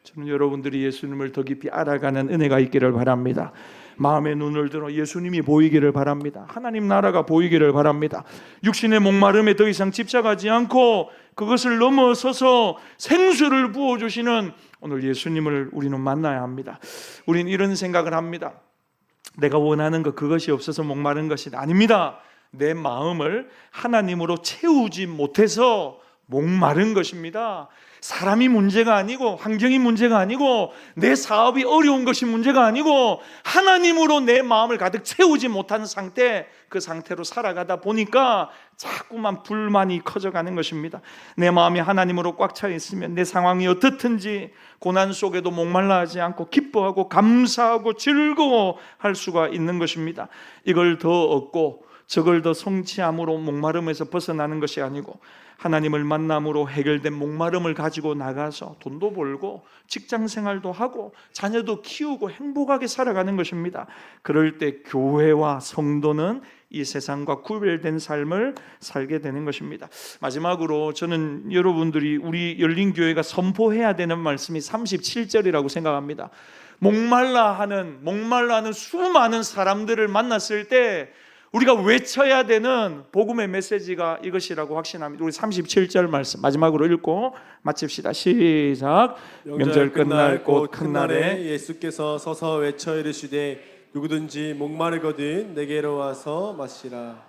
저는 여러분들이 예수님을 더 깊이 알아가는 은혜가 있기를 바랍니다. 마음의 눈을 들어 예수님이 보이기를 바랍니다. 하나님 나라가 보이기를 바랍니다. 육신의 목마름에 더 이상 집착하지 않고 그것을 넘어서서 생수를 부어주시는 오늘 예수님을 우리는 만나야 합니다. 우리는 이런 생각을 합니다. 내가 원하는 것, 그것이 없어서 목마른 것이 아닙니다. 내 마음을 하나님으로 채우지 못해서 목마른 것입니다. 사람이 문제가 아니고 환경이 문제가 아니고 내 사업이 어려운 것이 문제가 아니고 하나님으로 내 마음을 가득 채우지 못한 상태, 그 상태로 살아가다 보니까 자꾸만 불만이 커져가는 것입니다. 내 마음이 하나님으로 꽉 차 있으면 내 상황이 어떻든지 고난 속에도 목말라 하지 않고 기뻐하고 감사하고 즐거워할 수가 있는 것입니다. 이걸 더 얻고 저걸 더 성취함으로 목마름에서 벗어나는 것이 아니고 하나님을 만남으로 해결된 목마름을 가지고 나가서 돈도 벌고 직장생활도 하고 자녀도 키우고 행복하게 살아가는 것입니다. 그럴 때 교회와 성도는 이 세상과 구별된 삶을 살게 되는 것입니다. 마지막으로 저는 여러분들이 우리 열린교회가 선포해야 되는 말씀이 37절이라고 생각합니다. 목말라 하는 수많은 사람들을 만났을 때 우리가 외쳐야 되는 복음의 메시지가 이것이라고 확신합니다. 우리 37절 말씀 마지막으로 읽고 마칩시다. 시작. 명절 끝날 곧 큰 날에
예수께서 서서 외쳐 이르시되 누구든지 목마르거든 내게로 와서 마시라.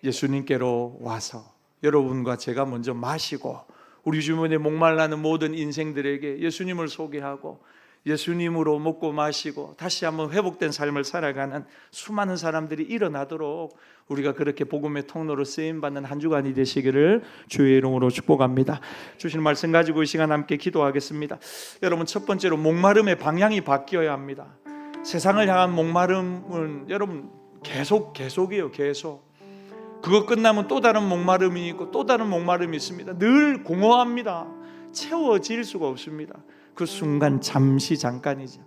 예수님께로 와서 여러분과 제가 먼저 마시고 우리 주변에 목말라는 모든 인생들에게 예수님을 소개하고 예수님으로 먹고 마시고 다시 한번 회복된 삶을 살아가는 수많은 사람들이 일어나도록 우리가 그렇게 복음의 통로로 쓰임받는 한 주간이 되시기를 주의 이름으로 축복합니다. 주신 말씀 가지고 이 시간 함께 기도하겠습니다. 여러분, 첫 번째로 목마름의 방향이 바뀌어야 합니다. 세상을 향한 목마름은 여러분 계속이에요. 계속. 그거 끝나면 또 다른 목마름이 있고 또 다른 목마름이 있습니다. 늘 공허합니다. 채워질 수가 없습니다. 그 순간 잠깐이죠.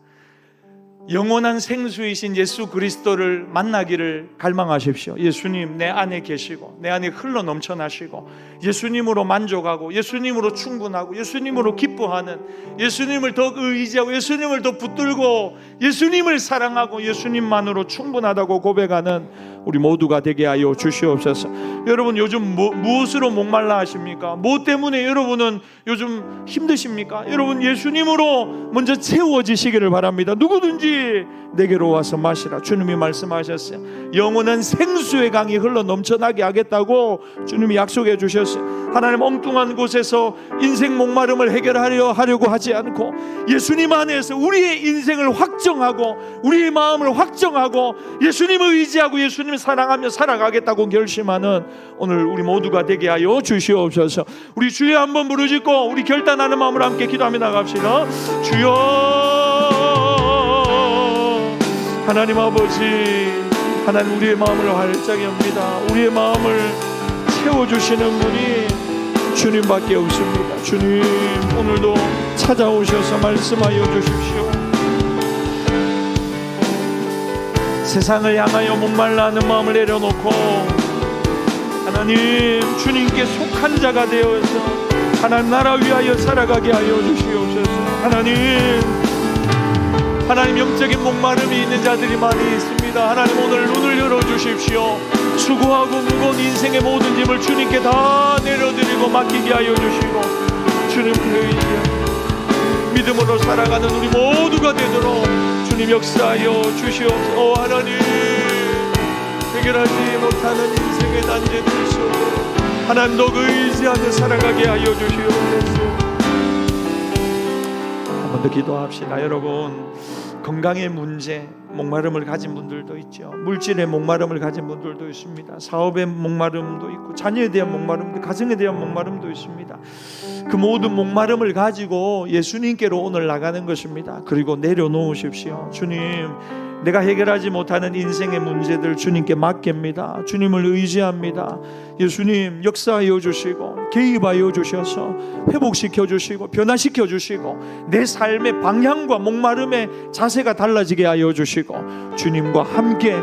영원한 생수이신 예수 그리스도를 만나기를 갈망하십시오. 예수님 내 안에 계시고 내 안에 흘러 넘쳐나시고 예수님으로 만족하고 예수님으로 충분하고 예수님으로 기뻐하는, 예수님을 더 의지하고 예수님을 더 붙들고 예수님을 사랑하고 예수님만으로 충분하다고 고백하는 우리 모두가 되게 하여 주시옵소서. 여러분, 요즘 무엇으로 목말라 하십니까? 무엇 때문에 여러분은 요즘 힘드십니까? 여러분, 예수님으로 먼저 채워지시기를 바랍니다. 누구든지 내게로 와서 마시라. 주님이 말씀하셨어요. 영원한 생수의 강이 흘러 넘쳐나게 하겠다고 주님이 약속해 주셨어요. 하나님, 엉뚱한 곳에서 인생 목마름을 해결하려고 하지 않고 예수님 안에서 우리의 인생을 확정하고 우리의 마음을 확정하고 예수님을 의지하고 예수님을 사랑하며 살아가겠다고 결심하는 오늘 우리 모두가 되게 하여 주시옵소서. 우리 주여 한번 부르짖고 우리 결단하는 마음으로 함께 기도하며 나갑시다. 주여, 하나님 아버지, 하나님 우리의 마음을 활짝 엽니다. 우리의 마음을 채워주시는 분이 주님밖에 없습니다. 주님, 오늘도 찾아오셔서 말씀하여 주십시오. 세상을 향하여 목말라하는 마음을 내려놓고 하나님, 주님께 속한 자가 되어서 하나님 나라 위하여 살아가게 하여 주시옵소서. 하나님 영적인 목마름이 있는 자들이 많이 있습니다. 하나님, 오늘 눈을 열어주십시오. 수고하고 무거운 인생의 모든 짐을 주님께 다 내려드리고 맡기게 하여 주시고 주님을 의지하고 믿음으로 살아가는 우리 모두가 되도록 주님 역사하여 주시옵소서. 하나님, 해결하지 못하는 인생의 난제들 속에 하나님 더 의지하며 살아가게 하여 주시옵소서. 한 번 더 기도합시다. 여러분, 건강의 문제, 목마름을 가진 분들도 있죠. 물질의 목마름을 가진 분들도 있습니다. 사업의 목마름도 있고 자녀에 대한 목마름도, 가정에 대한 목마름도 있습니다. 그 모든 목마름을 가지고 예수님께로 오늘 나가는 것입니다. 그리고 내려놓으십시오. 주님, 내가 해결하지 못하는 인생의 문제들 주님께 맡깁니다. 주님을 의지합니다. 예수님 역사하여 주시고 개입하여 주셔서 회복시켜 주시고 변화시켜 주시고 내 삶의 방향과 목마름의 자세가 달라지게 하여 주시고 주님과 함께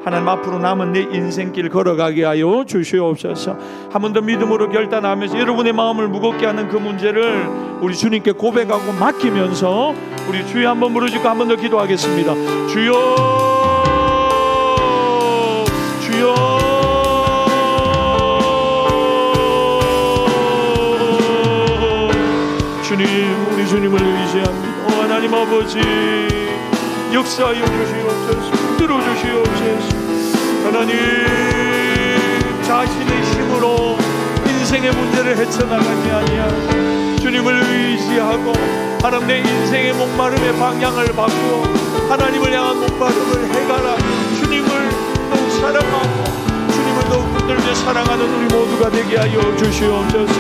하나님 앞으로 남은 내 인생길 걸어가게 하여 주시옵소서. 한 번 더 믿음으로 결단하면서 여러분의 마음을 무겁게 하는 그 문제를 우리 주님께 고백하고 맡기면서 우리 주여 한번 부르짖고 한 번 더 기도하겠습니다. 주여, 주여, 주님, 우리 주님을 의지합니다. 하나님 아버지, 역사하여 주시옵소서. 들어주시옵소서. 하나님, 자신의 힘으로 인생의 문제를 헤쳐나가지 아니하고 주님을 의지하고 하나님 내 인생의 목마름의 방향을 바꾸어 하나님을 향한 목마름을 해가라. 주님을 더욱 사랑하고 주님을 더욱 붙들며 사랑하는 우리 모두가 되게 하여 주시옵소서.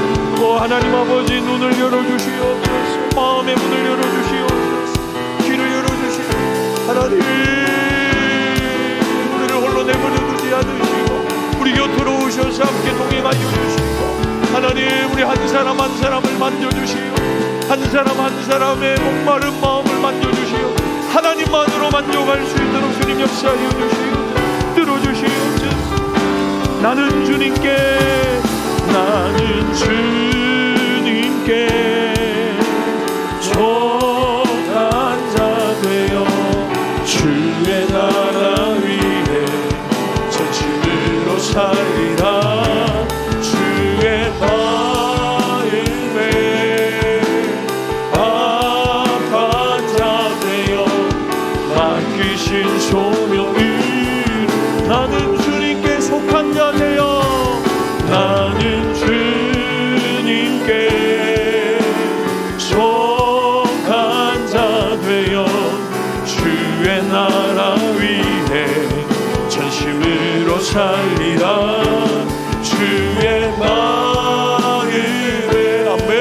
하나님 아버지, 눈을 열어주시옵소서. 마음의 문을 열어주시옵소서. 귀를 열어주시옵소서. 하나님, 우리를 홀로 내버려 두지 않으시고 우리 곁으로 오셔서 함께 동행하여 주시고 하나님, 우리 한 사람 한 사람을 만져주시오. 한 사람 한 사람의 목마른 마음을 만져주시오. 하나님만으로 만족할 수 있도록 주님 역사하여 주시오. 들어주시옵소서. 나는 주님께 속한 자 되어 주의 나라 위 살리라. 주의 마음에 아파 자 되어 맡기신 소명이 나는 주님께 속한 자 되어 나는 주님께 속한 자 되어 주의 나라 위해 전심으로 살리라. 주의 마음에 아멘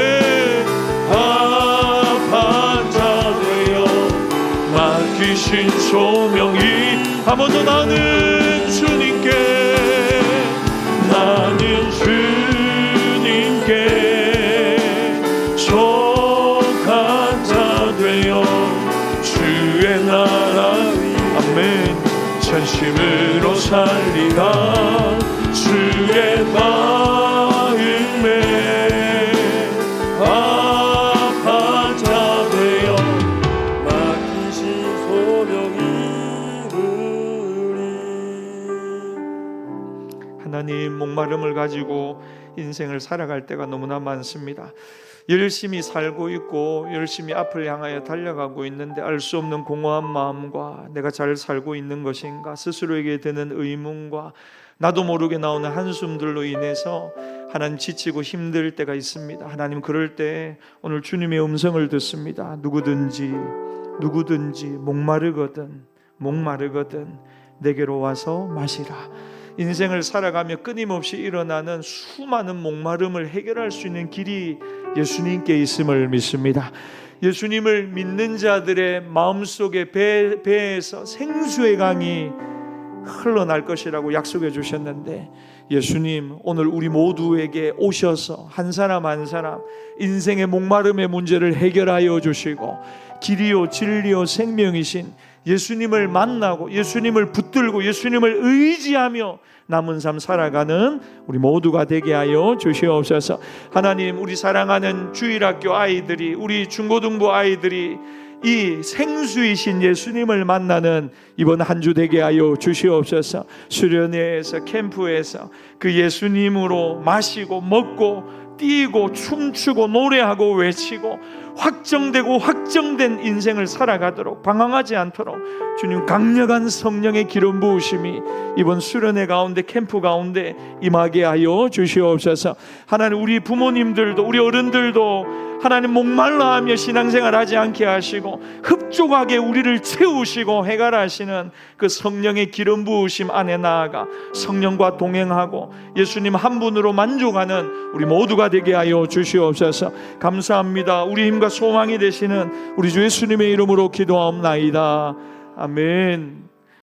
아파 자 되어 맡기신 소명이 한 번 더 나는 주님께 속한 자 되어 주의 나라 아멘 전심으로 살리라. 주의 마음에 아파 자 되어
맡기신 소명이
하나님, 목마름을 가지고 인생을 살아갈 때가 너무나 많습니다. 열심히 살고 있고 열심히 앞을 향하여 달려가고 있는데 알 수 없는 공허한 마음과 내가 잘 살고 있는 것인가 스스로에게 드는 의문과 나도 모르게 나오는 한숨들로 인해서 하나님 지치고 힘들 때가 있습니다. 하나님, 그럴 때 오늘 주님의 음성을 듣습니다. 누구든지 목마르거든 내게로 와서 마시라. 인생을 살아가며 끊임없이 일어나는 수많은 목마름을 해결할 수 있는 길이 예수님께 있음을 믿습니다. 예수님을 믿는 자들의 마음속에 배에서 생수의 강이 흘러날 것이라고 약속해 주셨는데, 예수님 오늘 우리 모두에게 오셔서 한 사람 한 사람 인생의 목마름의 문제를 해결하여 주시고 길이요 진리요 생명이신 예수님을 만나고 예수님을 붙들고 예수님을 의지하며 남은 삶 살아가는 우리 모두가 되게 하여 주시옵소서. 하나님, 우리 사랑하는 주일학교 아이들이, 우리 중고등부 아이들이 이 생수이신 예수님을 만나는 이번 한 주 되게 하여 주시옵소서. 수련회에서 캠프에서 그 예수님으로 마시고 먹고 뛰고 춤추고 노래하고 외치고 확정되고 확정된 인생을 살아가도록 방황하지 않도록 주님 강력한 성령의 기름 부으심이 이번 수련회 가운데 캠프 가운데 임하게 하여 주시옵소서. 하나님, 우리 부모님들도 우리 어른들도 하나님 목말라하며 신앙생활하지 않게 하시고 흡족하게 우리를 채우시고 해결하시는 그 성령의 기름 부으심 안에 나아가 성령과 동행하고 예수님 한 분으로 만족하는 우리 모두가 되게 하여 주시옵소서. 감사합니다. 우리 힘과 소망이 되시는 우리 주 예수님의 이름으로 기도하옵나이다. 아멘.